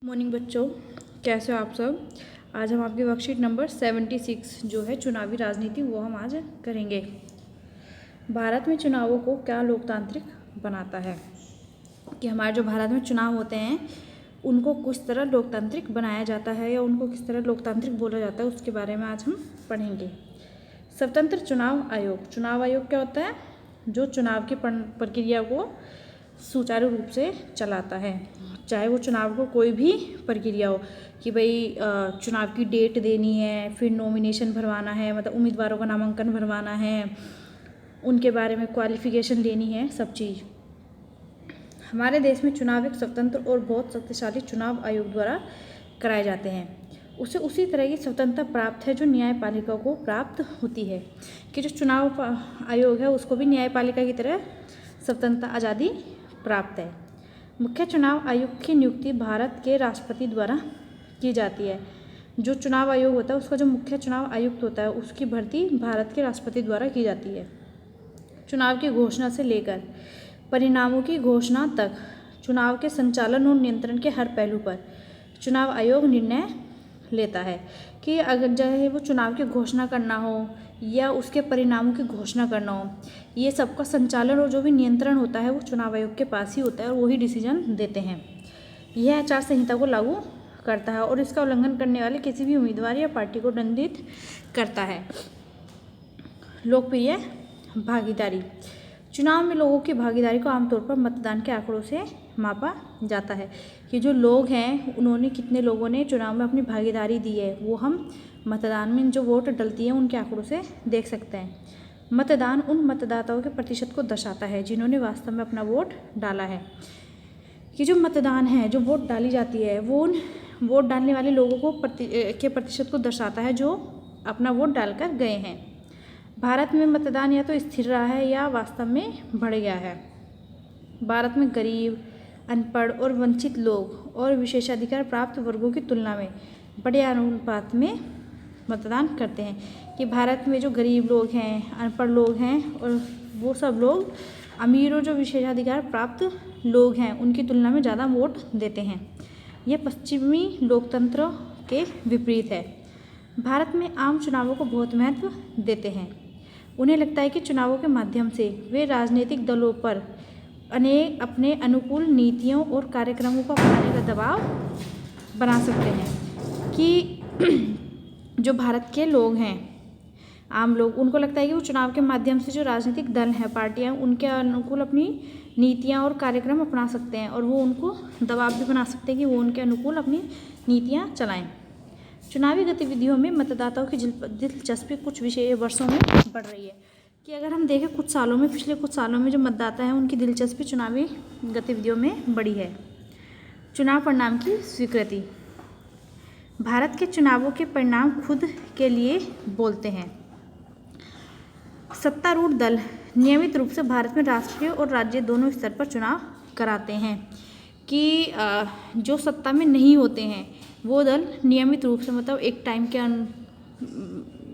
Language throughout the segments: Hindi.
मॉर्निंग बच्चों, कैसे हो आप सब। आज हम आपकी वर्कशीट नंबर 76 जो है चुनावी राजनीति वो हम आज करेंगे। भारत में चुनावों को क्या लोकतांत्रिक बनाता है, कि हमारे जो भारत में चुनाव होते हैं उनको किस तरह लोकतांत्रिक बनाया जाता है या उनको किस तरह लोकतांत्रिक बोला जाता है, उसके बारे में आज हम पढ़ेंगे। स्वतंत्र चुनाव आयोग। चुनाव आयोग क्या होता है? जो चुनाव की प्रक्रिया को सुचारू रूप से चलाता है, चाहे वो चुनाव को कोई भी प्रक्रिया हो, कि भाई चुनाव की डेट देनी है, फिर नॉमिनेशन भरवाना है, मतलब उम्मीदवारों का नामांकन भरवाना है, उनके बारे में क्वालिफिकेशन लेनी है, सब चीज़। हमारे देश में चुनाव एक स्वतंत्र और बहुत शक्तिशाली चुनाव आयोग द्वारा कराए जाते हैं। उसे उसी तरह की स्वतंत्रता प्राप्त है जो न्यायपालिका को प्राप्त होती है, कि जो चुनाव आयोग है उसको भी न्यायपालिका की तरह स्वतंत्रता आज़ादी प्राप्त है। मुख्य चुनाव आयुक्त की नियुक्ति भारत के राष्ट्रपति द्वारा की जाती है। जो चुनाव आयोग होता है उसका जो मुख्य चुनाव आयुक्त होता है उसकी भर्ती भारत के राष्ट्रपति द्वारा की जाती है। चुनाव की घोषणा से लेकर परिणामों की घोषणा तक चुनाव के संचालन और नियंत्रण के हर पहलू पर चुनाव आयोग निर्णय लेता है, कि अगर चाहे वो चुनाव की घोषणा करना हो या उसके परिणामों की घोषणा करना हो, ये सबका संचालन और जो भी नियंत्रण होता है वो चुनाव आयोग के पास ही होता है और वही डिसीजन देते हैं। यह आचार संहिता को लागू करता है और इसका उल्लंघन करने वाले किसी भी उम्मीदवार या पार्टी को दंडित करता है। लोकप्रिय भागीदारी। चुनाव में लोगों की भागीदारी को आमतौर पर मतदान के आंकड़ों से मापा जाता है, कि जो लोग हैं उन्होंने कितने लोगों ने चुनाव में अपनी भागीदारी दी है, वो हम मतदान में जो वोट डलती है उनके आंकड़ों से देख सकते हैं। मतदान उन मतदाताओं के प्रतिशत को दर्शाता है जिन्होंने वास्तव में अपना वोट डाला है, कि जो मतदान है, जो वोट डाली जाती है, वो उन वोट डालने वाले लोगों को के प्रतिशत को दर्शाता है जो अपना वोट डालकर गए हैं। भारत में मतदान या तो स्थिर रहा है या वास्तव में बढ़ गया है। भारत में गरीब, अनपढ़ और वंचित लोग और विशेषाधिकार प्राप्त वर्गों की तुलना में बड़े अनुपात में मतदान करते हैं, कि भारत में जो गरीब लोग हैं, अनपढ़ लोग हैं और वो सब लोग अमीर और जो विशेषाधिकार प्राप्त लोग हैं उनकी तुलना में ज़्यादा वोट देते हैं। यह पश्चिमी लोकतंत्र के विपरीत है। भारत में आम चुनावों को बहुत महत्व देते हैं। उन्हें लगता है कि चुनावों के माध्यम से वे राजनीतिक दलों पर अपने अनुकूल नीतियों और कार्यक्रमों को अपनाने का दबाव बना सकते हैं, कि जो भारत के लोग हैं, आम लोग, उनको लगता है कि वो चुनाव के माध्यम से जो राजनीतिक दल हैं, पार्टियां, उनके अनुकूल अपनी नीतियां और कार्यक्रम अपना सकते हैं और वो उनको दबाव भी बना सकते हैं कि वो उनके अनुकूल अपनी नीतियां चलाएं। चुनावी गतिविधियों में मतदाताओं की दिलचस्पी कुछ विशेष वर्षों में बढ़ रही है, कि अगर हम देखें कुछ सालों में, पिछले कुछ सालों में जो मतदाता हैं उनकी दिलचस्पी चुनावी गतिविधियों में बढ़ी है। चुनाव परिणाम की स्वीकृति। भारत के चुनावों के परिणाम खुद के लिए बोलते हैं। सत्तारूढ़ दल नियमित रूप से भारत में राष्ट्रीय और राज्य दोनों स्तर पर चुनाव कराते हैं, कि जो सत्ता में नहीं होते हैं वो दल नियमित रूप से, मतलब एक टाइम के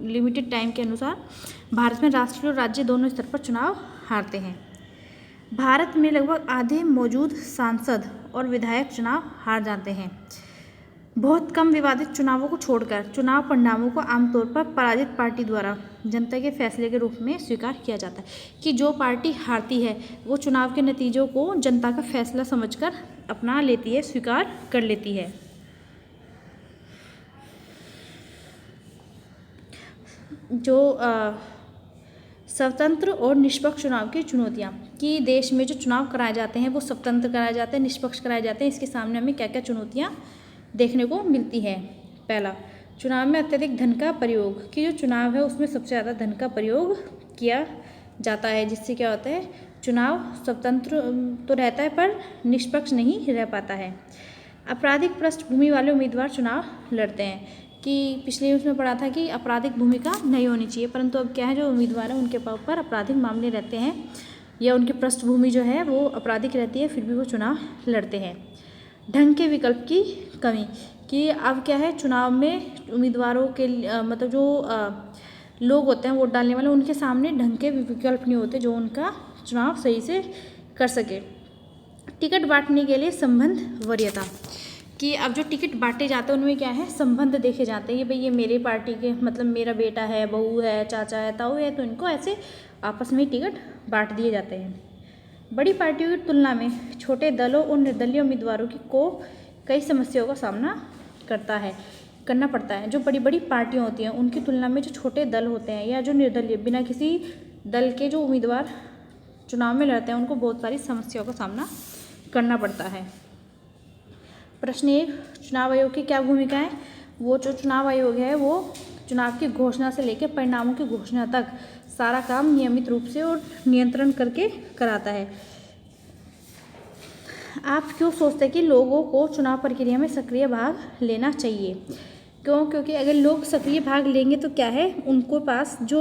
लिमिटेड टाइम के अनुसार भारत में राष्ट्रीय और राज्य दोनों स्तर पर चुनाव हारते हैं। भारत में लगभग आधे मौजूद सांसद और विधायक चुनाव हार जाते हैं। बहुत कम विवादित चुनावों को छोड़कर चुनाव परिणामों को आमतौर पर पराजित पार्टी द्वारा जनता के फैसले के रूप में स्वीकार किया जाता है, कि जो पार्टी हारती है वो चुनाव के नतीजों को जनता का फैसला समझकर अपना लेती है, स्वीकार कर लेती है। जो स्वतंत्र और निष्पक्ष चुनाव की चुनौतियाँ, कि देश में जो चुनाव कराए जाते हैं वो स्वतंत्र कराए जाते हैं, निष्पक्ष कराए जाते हैं, इसके सामने हमें क्या क्या चुनौतियाँ देखने को मिलती है। पहला, चुनाव में अत्यधिक धन का प्रयोग, कि जो चुनाव है उसमें सबसे ज़्यादा धन का प्रयोग किया जाता है, जिससे क्या होता है, चुनाव स्वतंत्र तो रहता है पर निष्पक्ष नहीं रह पाता है। आपराधिक पृष्ठभूमि वाले उम्मीदवार चुनाव लड़ते हैं, कि पिछले उसमें पढ़ा था कि आपराधिक भूमिका नहीं होनी चाहिए, परंतु अब क्या है, जो उम्मीदवार हैं उनके ऊपर आपराधिक मामले रहते हैं या उनकी पृष्ठभूमि जो है वो आपराधिक रहती है, फिर भी वो चुनाव लड़ते हैं। ढंग के विकल्प की कमी, कि अब क्या है, चुनाव में उम्मीदवारों के मतलब जो लोग होते हैं वोट डालने वाले, उनके सामने ढंग के विकल्प नहीं होते जो उनका चुनाव सही से कर सके। टिकट बांटने के लिए संबंध वरीयता, कि अब जो टिकट बांटे जाते हैं उनमें क्या है, संबंध देखे जाते हैं। ये भाई ये मेरे पार्टी के मतलब मेरा बेटा है, बहू है, चाचा है, ताऊ है, तो इनको ऐसे आपस में टिकट बांट दिए जाते हैं। बड़ी पार्टियों की तुलना में छोटे दलों और निर्दलीय उम्मीदवारों को कई समस्याओं का सामना करना पड़ता है। जो बड़ी बड़ी पार्टियाँ होती हैं उनकी तुलना में जो छोटे दल होते हैं या जो निर्दलीय बिना किसी दल के जो उम्मीदवार चुनाव में लड़ते हैं उनको बहुत सारी समस्याओं का सामना करना पड़ता है। प्रश्न 1, चुनाव आयोग की क्या भूमिका है? वो जो चुनाव आयोग है वो चुनाव की घोषणा से लेकर परिणामों की घोषणा तक सारा काम नियमित रूप से और नियंत्रण करके कराता है। आप क्यों सोचते हैं कि लोगों को चुनाव प्रक्रिया में सक्रिय भाग लेना चाहिए? क्योंकि अगर लोग सक्रिय भाग लेंगे तो क्या है, उनको पास जो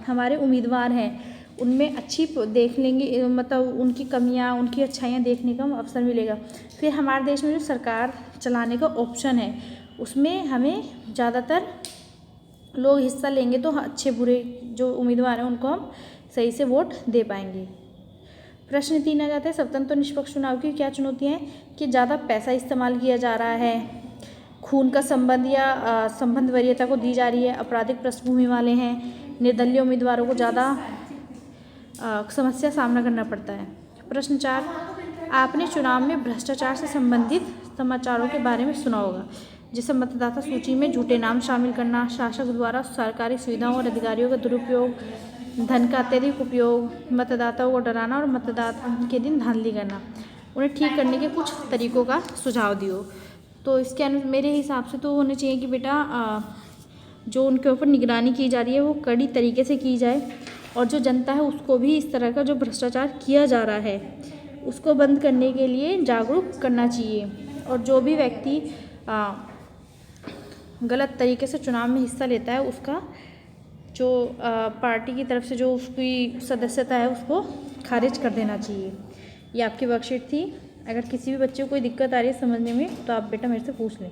हमारे उम्मीदवार हैं उनमें अच्छी देख लेंगे, मतलब उनकी कमियां उनकी अच्छाइयां देखने का अवसर मिलेगा। फिर हमारे देश में जो सरकार चलाने का ऑप्शन है उसमें हमें ज़्यादातर लोग हिस्सा लेंगे तो अच्छे बुरे जो उम्मीदवार हैं उनको हम सही से वोट दे पाएंगे। प्रश्न 3 आ जाता है, स्वतंत्र और निष्पक्ष चुनाव की क्या चुनौतियाँ हैं? कि ज़्यादा पैसा इस्तेमाल किया जा रहा है, खून का संबंध या संबंध वरीयता को दी जा रही है, आपराधिक पृष्ठभूमि वाले हैं, निर्दलीय उम्मीदवारों को ज़्यादा समस्या सामना करना पड़ता है। प्रश्न 4, आपने चुनाव में भ्रष्टाचार से संबंधित समाचारों के बारे में सुना होगा, जैसे मतदाता सूची में झूठे नाम शामिल करना, शासक द्वारा सरकारी सुविधाओं और अधिकारियों का दुरुपयोग, धन का अत्यधिक उपयोग, मतदाताओं को डराना और मतदान के दिन धांधली करना। उन्हें ठीक करने के कुछ तरीकों का सुझाव दियो। तो इसके मेरे हिसाब से तो होना चाहिए कि बेटा जो उनके ऊपर निगरानी की जा रही है वो कड़ी तरीके से की जाए, और जो जनता है उसको भी इस तरह का जो भ्रष्टाचार किया जा रहा है उसको बंद करने के लिए जागरूक करना चाहिए। और जो भी व्यक्ति गलत तरीके से चुनाव में हिस्सा लेता है उसका जो पार्टी की तरफ से जो उसकी सदस्यता है उसको खारिज कर देना चाहिए। ये आपकी वर्कशीट थी। अगर किसी भी बच्चे को कोई दिक्कत आ रही है समझने में तो आप बेटा मेरे से पूछ लें।